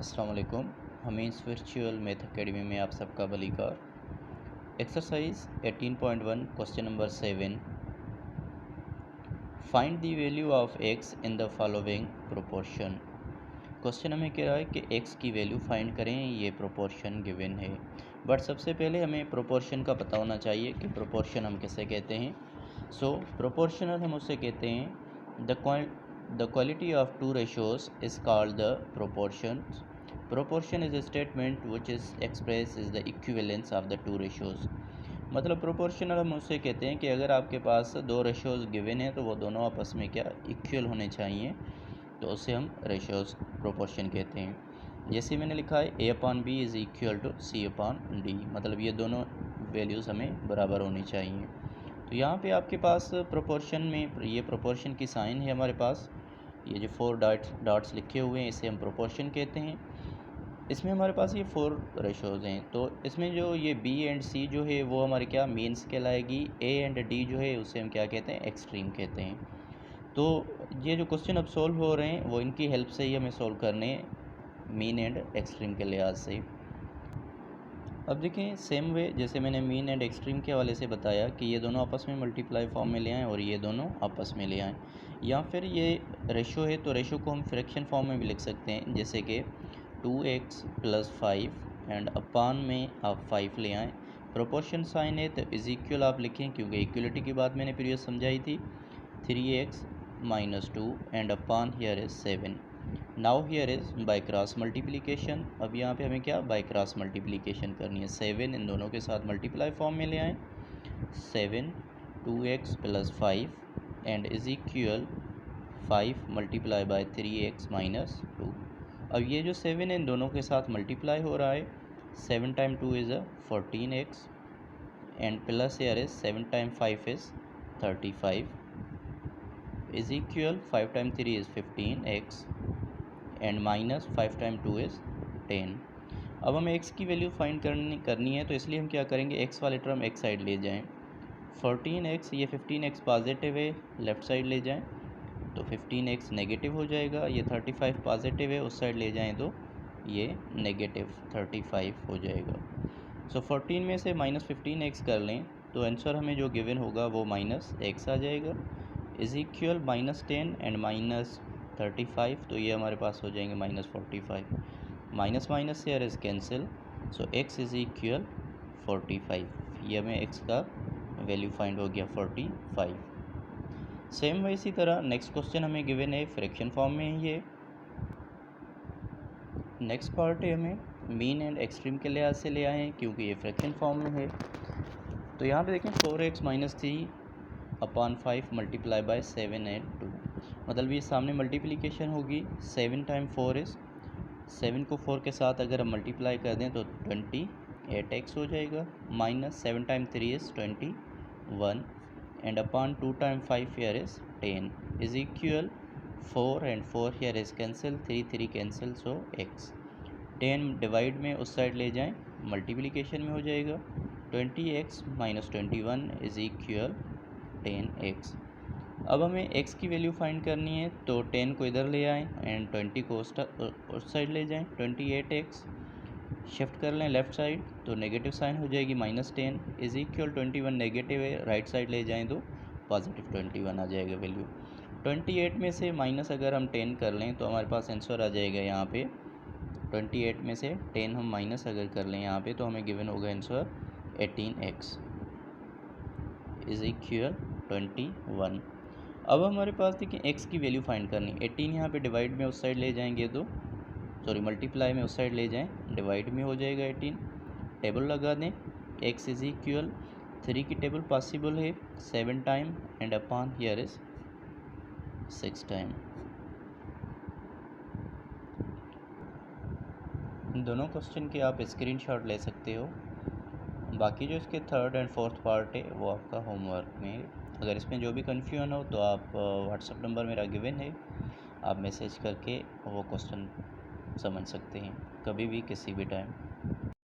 अस्सलाम वालेकुम। Hamees virtual math academy में आप सबका बलीकार। Exercise 18.1 question number 7, find the value of x in the following proportion. Question हमें कह रहा है कि x की वैल्यू फाइंड करें, ये प्रोपोर्शन गिवन है। बट सबसे पहले हमें प्रोपोर्शन का पता होना चाहिए कि प्रोपोर्शन हम किसे कहते हैं। सो प्रोपोर्शनल हम उसे कहते हैं the quality of two ratios is called the proportion. Proportion is a statement which is expresses the equivalence of the two ratios। मतलब प्रोपोर्शनल हम उसे कहते हैं कि अगर आपके पास दो रेशोज़ गिवन हैं तो वो दोनों आपस में क्या इक्वल होने चाहिए, तो उसे हम रेशोज़ प्रोपोर्शन कहते हैं। जैसे मैंने लिखा है a/b is equal to c/d, मतलब ये दोनों वैल्यूज़ हमें बराबर होनी चाहिए। तो यहाँ पे आपके पास प्रोपोर्शन में ये प्रोपोर्शन की साइन है हमारे पास, ये जो 4 डॉट्स लिखे हुए हैं इसे हम प्रोपोर्शन कहते हैं। इसमें हमारे पास ये 4 रेशोज़ हैं, तो इसमें जो ये b एंड c जो है वो हमारे क्या मीन्स कहलाएगी, a एंड d जो है उसे हम क्या कहते हैं, एक्सट्रीम कहते हैं। तो ये जो क्वेश्चन अब सॉल्व हो रहे हैं वो इनकी हेल्प से ही हमें सॉल्व करने हैं, मीन एंड एक्सट्रीम के लिहाज से। अब देखें सेम वे जैसे मैंने मीन एंड एक्सट्रीम के हवाले से बताया कि ये दोनों आपस में मल्टीप्लाई फॉर्म में ले आएँ और ये दोनों आपस में ले आएँ, या फिर ये रेशो है तो रेशो को हम फ्रैक्शन फॉर्म में भी लिख सकते हैं, जैसे कि 2x + 5 एंड अपान में आप 5 ले आएँ। प्रोपोर्शन साइन है तो इज इक्वल आप लिखें, क्योंकि इक्वलिटी की बात मैंने प्रीवियस समझाई थी। 3x - 2 and upon here is 7। Now here is by cross multiplication. अब यहाँ पे हमें क्या बाय क्रॉस मल्टीप्लिकेशन करनी है। 7 इन दोनों के साथ मल्टीप्लाई फॉर्म में ले आएँ। 7 2x + 5 and is equal 5 × 3x - 2। अब ये जो 7 इन दोनों के साथ मल्टीप्लाई हो रहा है, 7 × 2 is 14x and plus here is 7 × 5 is 35 is equal 5 × 3 is 15x and minus 5 × 2 is 10। अब हमें x की वैल्यू फाइंड करनी है, तो इसलिए हम क्या करेंगे, x वाले टर्म एक साइड ले जाएं। 14x, ये 15x पॉजिटिव है, लेफ़्ट साइड ले जाएं तो 15x नेगेटिव हो जाएगा। ये 35 पॉजिटिव है, उस साइड ले जाएं तो ये नेगेटिव 35 हो जाएगा। सो 14 में से -15x कर लें तो आंसर हमें जो गिवन होगा वो -x आ जाएगा, इज इक्वल -10 एंड -35, तो ये हमारे पास हो जाएंगे -45। Minus minus here is cancel, so x is equal 45। ये हमें x का वैल्यू फाइंड हो गया 45। सेम वही इसी तरह नेक्स्ट क्वेश्चन हमें गिवन है फ्रैक्शन फॉर्म में। ये नेक्स्ट पार्ट है, हमें मीन एंड एक्सट्रीम के लिहाज से ले आए हैं क्योंकि ये फ्रैक्शन फॉर्म में है। तो यहाँ पे देखें 4x - 3 अपान 5 × 7 एंड 2, मतलब ये सामने मल्टीप्लिकेशन होगी। 7 × 4 इज़ 7 को 4 के साथ अगर हम मल्टीप्लाई कर दें तो 28x हो जाएगा, minus 7 × 3 is 21 and upon 2 × 5 here is 10 is equal 4 and 4 here is cancel, 3 cancel, so x। 10 divide में उस साइड ले जाएं, मल्टीप्लिकेशन में हो जाएगा। 20x - 21 is equal 10x। अब हमें x की वैल्यू फाइंड करनी है, तो 10 को इधर ले आएँ एंड 20 को उस साइड ले जाएं। 28x शिफ्ट कर लें लेफ़्ट साइड तो नेगेटिव साइन हो जाएगी, -10 इज इक्वल 21 नेगेटिव है, राइट साइड ले जाएं तो पॉजिटिव 21 आ जाएगा वैल्यू। 28 में से माइनस अगर हम 10 कर लें तो हमारे पास आंसर आ जाएगा यहाँ पे। 28 में से 10 हम माइनस अगर कर लें यहाँ पे तो हमें गिवन होगा आंसर 18x इज इक्वल 21। अब हमारे पास देखिए x की वैल्यू फाइंड करनी। 18 यहाँ पे डिवाइड में उस साइड ले जाएंगे तो मल्टीप्लाई में उस साइड ले जाएं, डिवाइड में हो जाएगा 18। टेबल लगा दें, x इज इक्वल 3 की टेबल पॉसिबल है 7 time and upon here is 6 time. इन दोनों क्वेश्चन के आप स्क्रीनशॉट ले सकते हो। बाकी जो इसके थर्ड एंड फोर्थ पार्ट है वो आपका होमवर्क में है। अगर इसमें जो भी कन्फ्यूजन हो तो आप व्हाट्सएप नंबर मेरा गिवन है, आप मैसेज करके वो क्वेश्चन समझ सकते हैं कभी भी किसी भी टाइम।